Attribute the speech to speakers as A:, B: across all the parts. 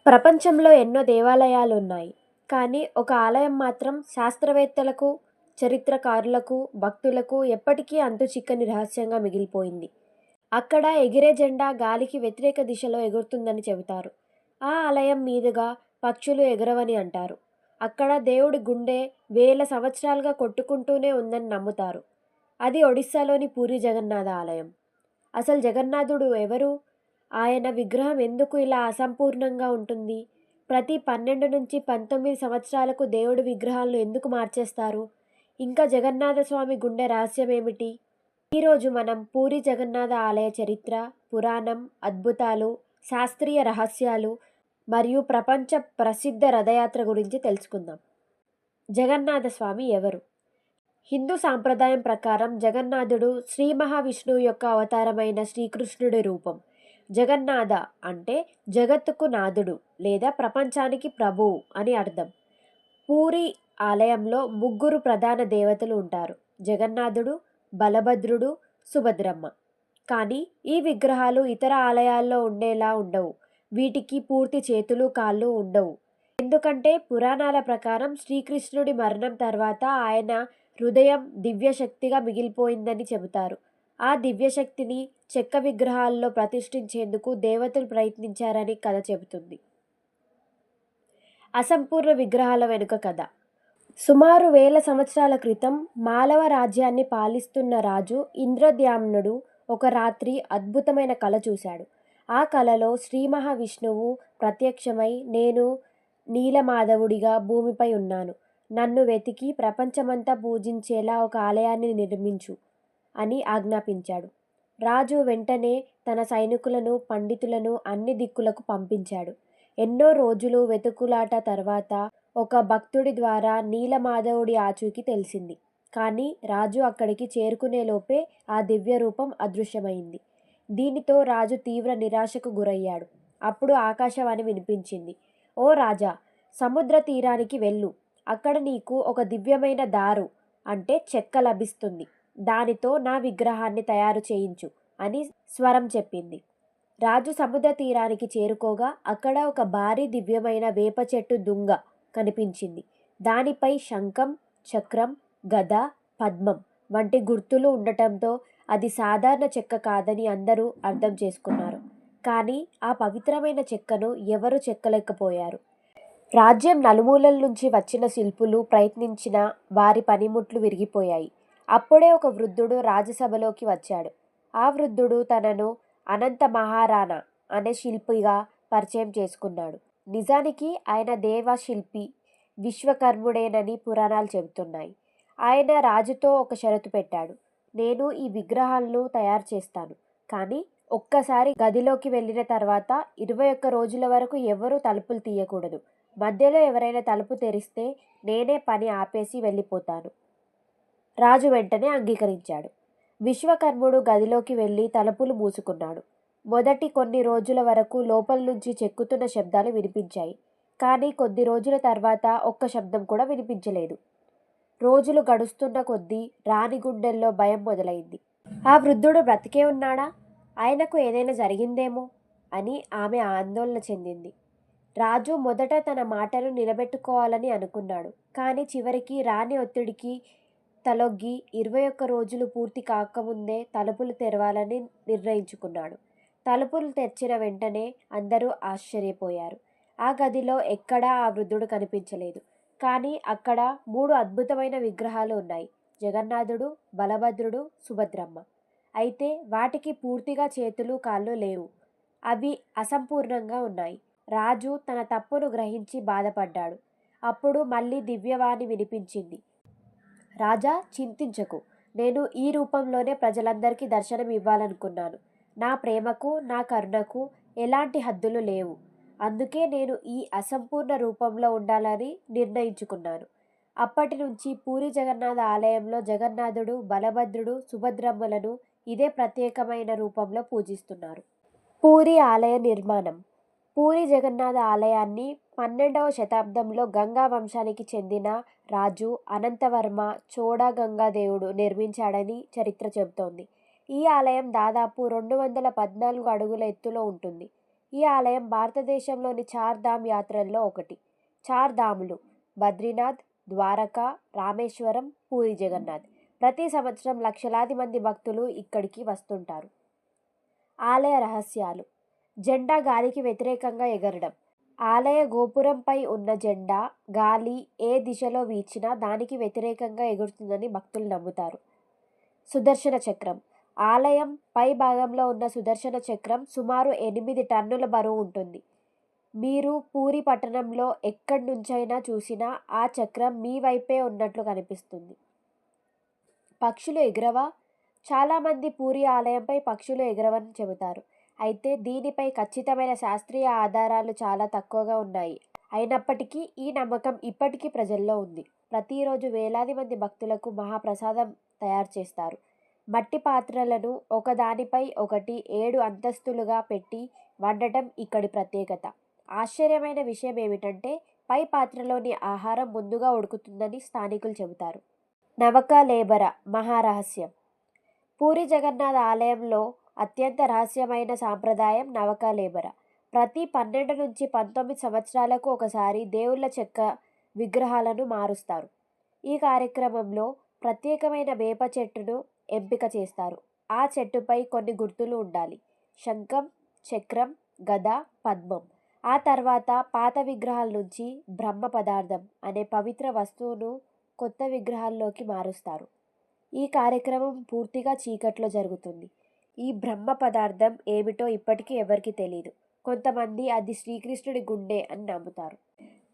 A: ప్రపంచంలో ఎన్నో దేవాలయాలున్నాయి. కానీ ఒక ఆలయం మాత్రం శాస్త్రవేత్తలకు, చరిత్రకారులకు, భక్తులకు ఎప్పటికీ అంతుచిక్కని రహస్యంగా మిగిలిపోయింది. అక్కడ ఎగిరే జెండా గాలికి వ్యతిరేక దిశలో ఎగురుతుందని చెబుతారు. ఆ ఆలయం మీదుగా పక్షులు ఎగరవని అంటారు. అక్కడ దేవుడి గుండె వేల సంవత్సరాలుగా కొట్టుకుంటూనే ఉందని నమ్ముతారు. అది ఒడిస్సాలోని పూరీ జగన్నాథ ఆలయం. అసలు జగన్నాథుడు ఎవరు? ఆయన విగ్రహం ఎందుకు ఇలా అసంపూర్ణంగా ఉంటుంది? ప్రతి 12-19 సంవత్సరాలకు దేవుడి విగ్రహాలను ఎందుకు మార్చేస్తారు? ఇంకా జగన్నాథ స్వామి గుండె రహస్యమేమిటి? ఈరోజు మనం పూరీ జగన్నాథ ఆలయ చరిత్ర, పురాణం, అద్భుతాలు, శాస్త్రీయ రహస్యాలు మరియు ప్రపంచ ప్రసిద్ధ రథయాత్ర గురించి తెలుసుకుందాం. జగన్నాథ స్వామి ఎవరు? హిందూ సాంప్రదాయం ప్రకారం జగన్నాథుడు శ్రీ మహావిష్ణువు యొక్క అవతారమైన శ్రీకృష్ణుడి రూపం. జగన్నాథ అంటే జగత్తుకు నాథుడు లేదా ప్రపంచానికి ప్రభువు అని అర్థం. పూరి ఆలయంలో ముగ్గురు ప్రధాన దేవతలు ఉంటారు: జగన్నాథుడు, బలభద్రుడు, సుభద్రమ్మ. కానీ ఈ విగ్రహాలు ఇతర ఆలయాల్లో ఉండేలా ఉండవు. వీటికి పూర్తి చేతులు, కాళ్ళు ఉండవు. ఎందుకంటే పురాణాల ప్రకారం శ్రీకృష్ణుడి మరణం తర్వాత ఆయన హృదయం దివ్యశక్తిగా మిగిలిపోయిందని చెబుతారు. ఆ దివ్యశక్తిని చెక్క విగ్రహాల్లో ప్రతిష్ఠించేందుకు దేవతలు ప్రయత్నించారని కథ చెబుతుంది. అసంపూర్ణ విగ్రహాల వెనుక కథ. సుమారు 1000 సంవత్సరాల క్రితం మాలవ రాజ్యాన్ని పాలిస్తున్న రాజు ఇంద్రద్యుమ్నుడు ఒక రాత్రి అద్భుతమైన కల చూశాడు. ఆ కలలో శ్రీ మహావిష్ణువు ప్రత్యక్షమై, నేను నీలమాధవుడిగా భూమిపై ఉన్నాను. నన్ను వెతికి ప్రపంచమంతా పూజించేలా ఒక ఆలయాన్ని నిర్మించు అని ఆజ్ఞాపించాడు. రాజు వెంటనే తన సైనికులను, పండితులను అన్ని దిక్కులకు పంపించాడు. ఎన్నో రోజులు వెతుకులాట తర్వాత ఒక భక్తుడి ద్వారా నీలమాధవుడి ఆచూకీ తెలిసింది. కానీ రాజు అక్కడికి చేరుకునేలోపే ఆ దివ్య రూపం అదృశ్యమైంది. దీనితో రాజు తీవ్ర నిరాశకు గురయ్యాడు. అప్పుడు ఆకాశవాణి వినిపించింది: ఓ రాజా, సముద్ర తీరానికి వెళ్ళు. అక్కడ నీకు ఒక దివ్యమైన దారు అంటే చెక్క లభిస్తుంది. దానితో నా విగ్రహాన్ని తయారు చేయించు అని స్వరం చెప్పింది. రాజు సముద్ర తీరానికి చేరుకోగా అక్కడ ఒక భారీ దివ్యమైన వేప చెట్టు దుంగ కనిపించింది. దానిపై శంఖం, చక్రం, గద, పద్మం వంటి గుర్తులు ఉండటంతో అది సాధారణ చెక్క కాదని అందరూ అర్థం చేసుకున్నారు. కానీ ఆ పవిత్రమైన చెక్కను ఎవరూ చెక్కలేకపోయారు. రాజ్యం నలుమూలల నుంచి వచ్చిన శిల్పులు ప్రయత్నించిన వారి పనిముట్లు విరిగిపోయాయి. అప్పుడే ఒక వృద్ధుడు రాజసభలోకి వచ్చాడు. ఆ వృద్ధుడు తనను అనంత మహారాణా అనే శిల్పిగా పరిచయం చేసుకున్నాడు. నిజానికి ఆయన దేవశిల్పి విశ్వకర్ముడేనని పురాణాలు చెబుతున్నాయి. ఆయన రాజుతో ఒక షరతు పెట్టాడు: నేను ఈ విగ్రహాలను తయారు చేస్తాను, కానీ ఒక్కసారి గదిలోకి వెళ్ళిన తర్వాత 21 రోజుల వరకు ఎవరూ తలుపులు తీయకూడదు. మధ్యలో ఎవరైనా తలుపు తెరిస్తే నేనే పని ఆపేసి వెళ్ళిపోతాను. రాజు వెంటనే అంగీకరించాడు. విశ్వకర్ముడు గదిలోకి వెళ్ళి తలుపులు మూసుకున్నాడు. మొదటి కొన్ని రోజుల వరకు లోపల నుంచి చెక్కుతున్న శబ్దాలు వినిపించాయి. కానీ కొద్ది రోజుల తర్వాత ఒక్క శబ్దం కూడా వినిపించలేదు. రోజులు గడుస్తున్న కొద్దీ రాణి గుండెల్లో భయం మొదలైంది. ఆ వృద్ధుడు బ్రతికే ఉన్నాడా? ఆయనకు ఏదైనా జరిగిందేమో అని ఆమె ఆందోళన చెందింది. రాజు మొదట తన మాటను నిలబెట్టుకోవాలని అనుకున్నాడు. కానీ చివరికి రాణి ఒత్తిడికి తలొగ్గి 21 రోజులు పూర్తి కాకముందే తలుపులు తెరవాలని నిర్ణయించుకున్నాడు. తలుపులు తెరిచిన వెంటనే అందరూ ఆశ్చర్యపోయారు. ఆ గదిలో ఎక్కడా ఆ వృద్ధుడు కనిపించలేదు. కానీ అక్కడ 3 అద్భుతమైన విగ్రహాలు ఉన్నాయి: జగన్నాథుడు, బలభద్రుడు, సుభద్రమ్మ. అయితే వాటికి పూర్తిగా చేతులు, కాళ్ళు లేవు. అవి అసంపూర్ణంగా ఉన్నాయి. రాజు తన తప్పును గ్రహించి బాధపడ్డాడు. అప్పుడు మళ్ళీ దివ్యవాణి వినిపించింది: రాజా, చింతించకు. నేను ఈ రూపంలోనే ప్రజలందరికీ దర్శనం ఇవ్వాలనుకున్నాను. నా ప్రేమకు, నా కరుణకు ఎలాంటి హద్దులు లేవు. అందుకే నేను ఈ అసంపూర్ణ రూపంలో ఉండాలని నిర్ణయించుకున్నాను. అప్పటి నుంచి పూరీ జగన్నాథ ఆలయంలో జగన్నాథుడు, బలభద్రుడు, సుభద్రమ్మలను ఇదే ప్రత్యేకమైన రూపంలో పూజిస్తున్నారు. పూరీ ఆలయ నిర్మాణం. పూరీ జగన్నాథ ఆలయాన్ని 12వ శతాబ్దంలో గంగా వంశానికి చెందిన రాజు అనంతవర్మ చోడగంగాదేవుడు నిర్మించాడని చరిత్ర చెబుతోంది. ఈ ఆలయం దాదాపు 214 అడుగుల ఎత్తులో ఉంటుంది. ఈ ఆలయం భారతదేశంలోని చార్ధామ్ యాత్రల్లో ఒకటి. చార్ధాములు బద్రీనాథ్, ద్వారకా, రామేశ్వరం, పూరి జగన్నాథ్. ప్రతి సంవత్సరం లక్షలాది మంది భక్తులు ఇక్కడికి వస్తుంటారు. ఆలయ రహస్యాలు. జెండా గాలికి వ్యతిరేకంగా ఎగరడం. ఆలయ గోపురంపై ఉన్న జెండా గాలి ఏ దిశలో వీచినా దానికి వ్యతిరేకంగా ఎగురుతుందని భక్తులు నమ్ముతారు. సుదర్శన చక్రం. ఆలయం పై భాగంలో ఉన్న సుదర్శన చక్రం సుమారు 8 టన్నుల బరువు ఉంటుంది. మీరు పూరి పట్టణంలో ఎక్కడి నుంచైనా చూసినా ఆ చక్రం మీ వైపే ఉన్నట్లు కనిపిస్తుంది. పక్షులు ఎగరవా? చాలామంది పూరి ఆలయంపై పక్షులు ఎగరవని చెబుతారు. అయితే దీనిపై ఖచ్చితమైన శాస్త్రీయ ఆధారాలు చాలా తక్కువగా ఉన్నాయి. అయినప్పటికీ ఈ నమ్మకం ఇప్పటికీ ప్రజల్లో ఉంది. ప్రతిరోజు వేలాది మంది భక్తులకు మహాప్రసాదం తయారు చేస్తారు. మట్టి పాత్రలను ఒకదానిపై ఒకటి 7 అంతస్తులుగా పెట్టి వండటం ఇక్కడి ప్రత్యేకత. ఆశ్చర్యమైన విషయం ఏమిటంటే పై పాత్రలోని ఆహారం ముందుగా ఉడుకుతుందని స్థానికులు చెబుతారు. నవకలేబర మహారహస్యం. పూరి జగన్నాథ ఆలయంలో అత్యంత రహస్యమైన సాంప్రదాయం నవకలేబర. ప్రతి 12 నుంచి 19 సంవత్సరాలకు ఒకసారి దేవుళ్ళ చెక్క విగ్రహాలను మారుస్తారు. ఈ కార్యక్రమంలో ప్రత్యేకమైన వేప చెట్టును ఎంపిక చేస్తారు. ఆ చెట్టుపై కొన్ని గుర్తులు ఉండాలి: శంఖం, చక్రం, గద, పద్మం. ఆ తర్వాత పాత విగ్రహాల నుంచి బ్రహ్మ పదార్థం అనే పవిత్ర వస్తువును కొత్త విగ్రహాల్లోకి మారుస్తారు. ఈ కార్యక్రమం పూర్తిగా చీకట్లో జరుగుతుంది. ఈ బ్రహ్మ పదార్థం ఏమిటో ఇప్పటికీ ఎవరికీ తెలియదు. కొంతమంది అది శ్రీకృష్ణుడి గుండె అని నమ్ముతారు.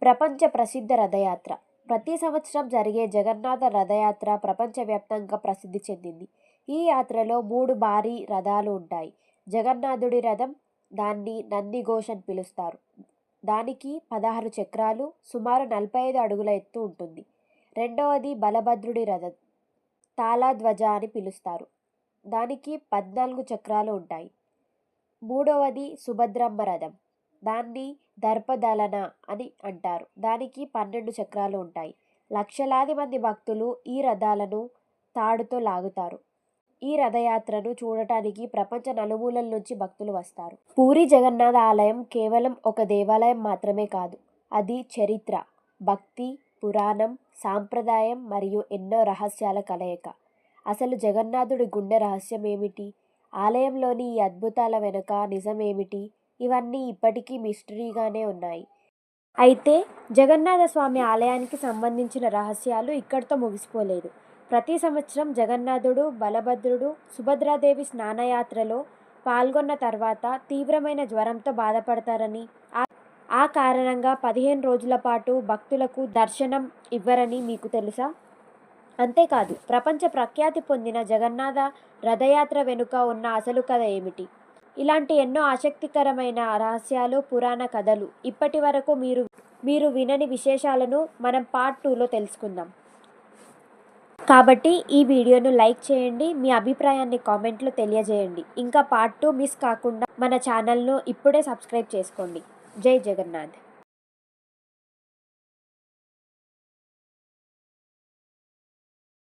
A: ప్రపంచ ప్రసిద్ధ రథయాత్ర. ప్రతి సంవత్సరం జరిగే జగన్నాథ రథయాత్ర ప్రపంచవ్యాప్తంగా ప్రసిద్ధి చెందింది. ఈ యాత్రలో 3 భారీ రథాలు ఉంటాయి. జగన్నాథుడి రథం, దాన్ని నందిఘోష్ అని పిలుస్తారు. దానికి 16 చక్రాలు, సుమారు 45 అడుగుల ఎత్తు ఉంటుంది. రెండవది బలభద్రుడి రథం, తాళధ్వజ అని పిలుస్తారు. దానికి 14 చక్రాలు ఉంటాయి. మూడవది సుభద్రమ్మ రథం, దాన్ని దర్పదలన అని అంటారు. దానికి 12 చక్రాలు ఉంటాయి. లక్షలాది మంది భక్తులు ఈ రథాలను తాడుతో లాగుతారు. ఈ రథయాత్రను చూడటానికి ప్రపంచ నలుమూలల నుంచి భక్తులు వస్తారు. పూరి జగన్నాథ ఆలయం కేవలం ఒక దేవాలయం మాత్రమే కాదు. అది చరిత్ర, భక్తి, పురాణం, సాంప్రదాయం మరియు ఎన్నో రహస్యాల కలయిక. అసలు జగన్నాథుడి గుండె రహస్యం ఏమిటి? ఆలయంలోని ఈ అద్భుతాల వెనుక నిజం ఏమిటి? ఇవన్నీ ఇప్పటికీ మిస్టరీగానే ఉన్నాయి. అయితే జగన్నాథ స్వామి ఆలయానికి సంబంధించిన రహస్యాలు ఇక్కడితో ముగిసిపోలేదు. ప్రతి సంవత్సరం జగన్నాథుడు, బలభద్రుడు, సుభద్రాదేవి స్నానయాత్రలో పాల్గొన్న తర్వాత తీవ్రమైన జ్వరంతో బాధపడతారని, ఆ కారణంగా 15 రోజుల పాటు భక్తులకు దర్శనం ఇవ్వరని మీకు తెలుసా? అంతేకాదు, ప్రపంచ ప్రఖ్యాతి పొందిన జగన్నాథ రథయాత్ర వెనుక ఉన్న అసలు కథ ఏమిటి? ఇలాంటి ఎన్నో ఆసక్తికరమైన రహస్యాలు, పురాణ కథలు ఇప్పటి వరకు మీరు వినని విశేషాలను మనం పార్ట్ 2లో తెలుసుకుందాం. కాబట్టి ఈ వీడియోను లైక్ చేయండి, మీ అభిప్రాయాన్ని కామెంట్లో తెలియజేయండి. ఇంకా పార్ట్ 2 మిస్ కాకుండా మన ఛానల్ను ఇప్పుడే సబ్స్క్రైబ్ చేసుకోండి. జై జగన్నాథ్.